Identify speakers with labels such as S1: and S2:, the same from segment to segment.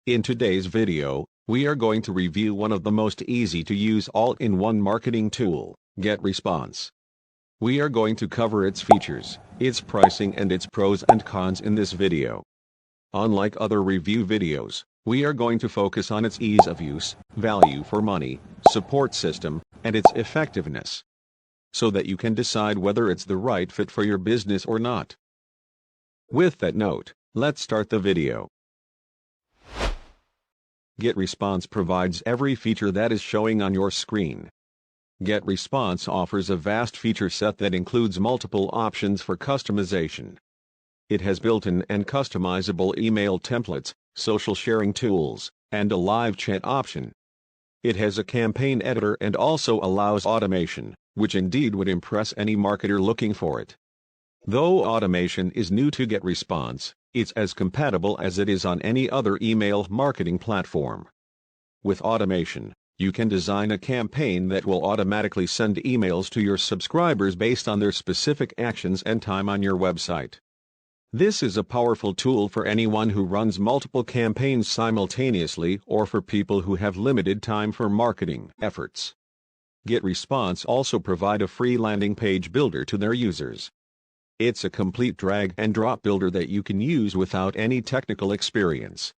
S1: In today's video, we are going to review one of the most easy-to-use all-in-one marketing tool, GetResponse. We are going to cover its features, its pricing and its pros and cons in this video. Unlike other review videos, we are going to focus on its ease of use, value for money, support system, and its effectiveness, so that you can decide whether it's the right fit for your business or not. With that note, let's start the video. GetResponse provides every feature that is showing on your screen. GetResponse offers a vast feature set that includes multiple options for customization. It has built-in and customizable email templates, social sharing tools, and a live chat option. It has a campaign editor and also allows automation, which indeed would impress any marketer looking for it. Though automation is new to GetResponse, it's as compatible as it is on any other email marketing platform. With automation, you can design a campaign that will automatically send emails to your subscribers based on their specific actions and time on your website. This is a powerful tool for anyone who runs multiple campaigns simultaneously or for people who have limited time for marketing efforts. GetResponse also provide a free landing page builder to their users. It's a complete drag-and-drop builder that you can use without any technical experience.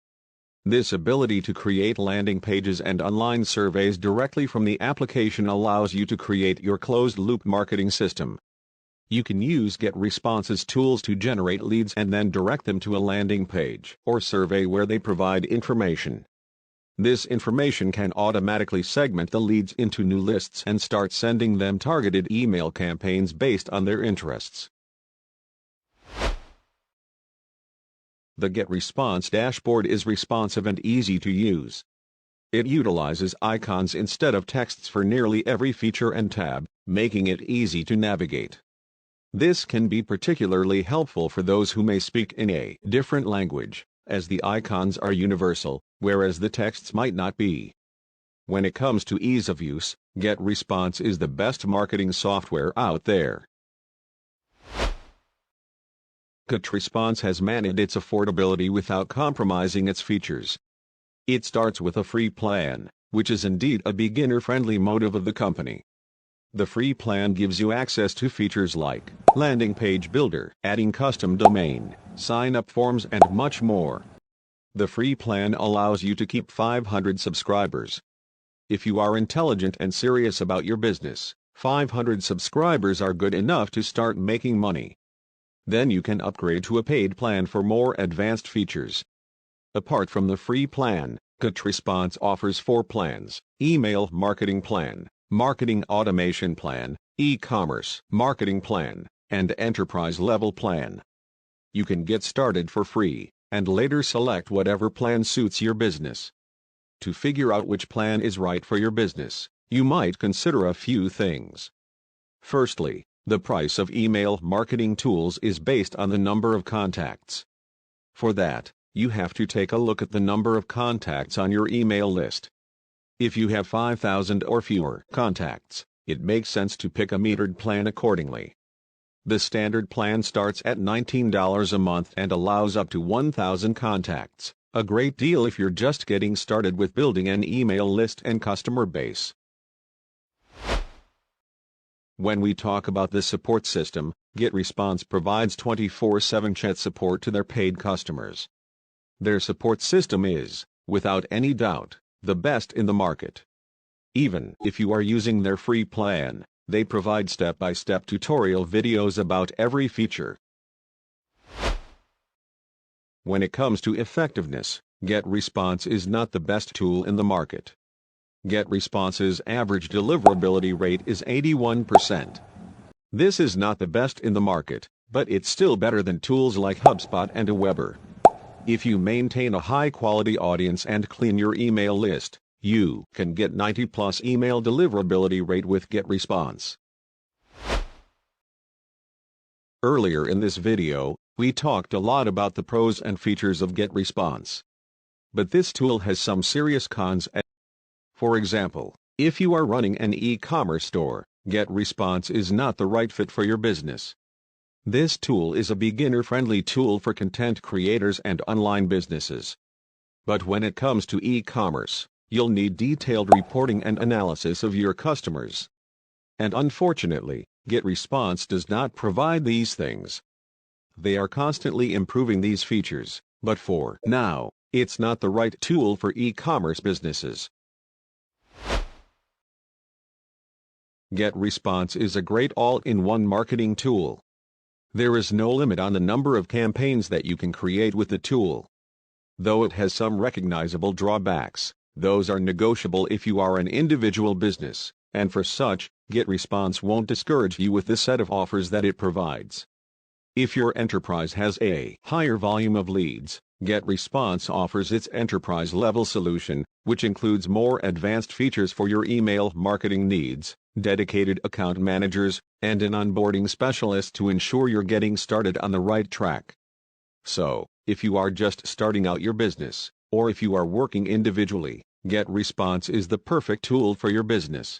S1: This ability to create landing pages and online surveys directly from the application allows you to create your closed-loop marketing system. You can use GetResponse's tools to generate leads and then direct them to a landing page or survey where they provide information. This information can automatically segment the leads into new lists and start sending them targeted email campaigns based on their interests. The GetResponse dashboard is responsive and easy to use. It utilizes icons instead of texts for nearly every feature and tab, making it easy to navigate. This can be particularly helpful for those who may speak in a different language, as the icons are universal, whereas the texts might not be. When it comes to ease of use, GetResponse is the best marketing software out there. GetResponse has managed its affordability without compromising its features. It starts with a free plan, which is indeed a beginner-friendly motive of the company. The free plan gives you access to features like landing page builder, adding custom domain, sign-up forms and much more. The free plan allows you to keep 500 subscribers. If you are intelligent and serious about your business, 500 subscribers are good enough to start making money. Then you can upgrade to a paid plan for more advanced features. Apart from the free plan, GetResponse offers 4 plans: email marketing plan, marketing automation plan, e-commerce marketing plan, and enterprise level plan. You can get started for free, and later select whatever plan suits your business. To figure out which plan is right for your business, you might consider a few things. Firstly, the price of email marketing tools is based on the number of contacts. For that, you have to take a look at the number of contacts on your email list. If you have 5,000 or fewer contacts, it makes sense to pick a metered plan accordingly. The standard plan starts at $19 a month and allows up to 1,000 contacts, a great deal if you're just getting started with building an email list and customer base. When we talk about the support system, GetResponse provides 24/7 chat support to their paid customers. Their support system is, without any doubt, the best in the market. Even if you are using their free plan, they provide step-by-step tutorial videos about every feature. When it comes to effectiveness, GetResponse is not the best tool in the market. GetResponse's average deliverability rate is 81%. This is not the best in the market, but it's still better than tools like HubSpot and Aweber. If you maintain a high-quality audience and clean your email list, you can get 90+ email deliverability rate with GetResponse. Earlier in this video, we talked a lot about the pros and features of GetResponse. But this tool has some serious cons. For example, if you are running an e-commerce store, GetResponse is not the right fit for your business. This tool is a beginner-friendly tool for content creators and online businesses. But when it comes to e-commerce, you'll need detailed reporting and analysis of your customers. And unfortunately, GetResponse does not provide these things. They are constantly improving these features, but for now, it's not the right tool for e-commerce businesses. GetResponse is a great all-in-one marketing tool. There is no limit on the number of campaigns that you can create with the tool. Though it has some recognizable drawbacks, those are negotiable if you are an individual business, and for such, GetResponse won't discourage you with the set of offers that it provides. If your enterprise has a higher volume of leads, GetResponse offers its enterprise-level solution, which includes more advanced features for your email marketing needs, dedicated account managers, and an onboarding specialist to ensure you're getting started on the right track. So, if you are just starting out your business, or if you are working individually, GetResponse is the perfect tool for your business.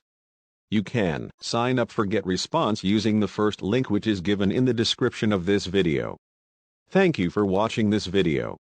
S1: You can sign up for GetResponse using the first link which is given in the description of this video. Thank you for watching this video.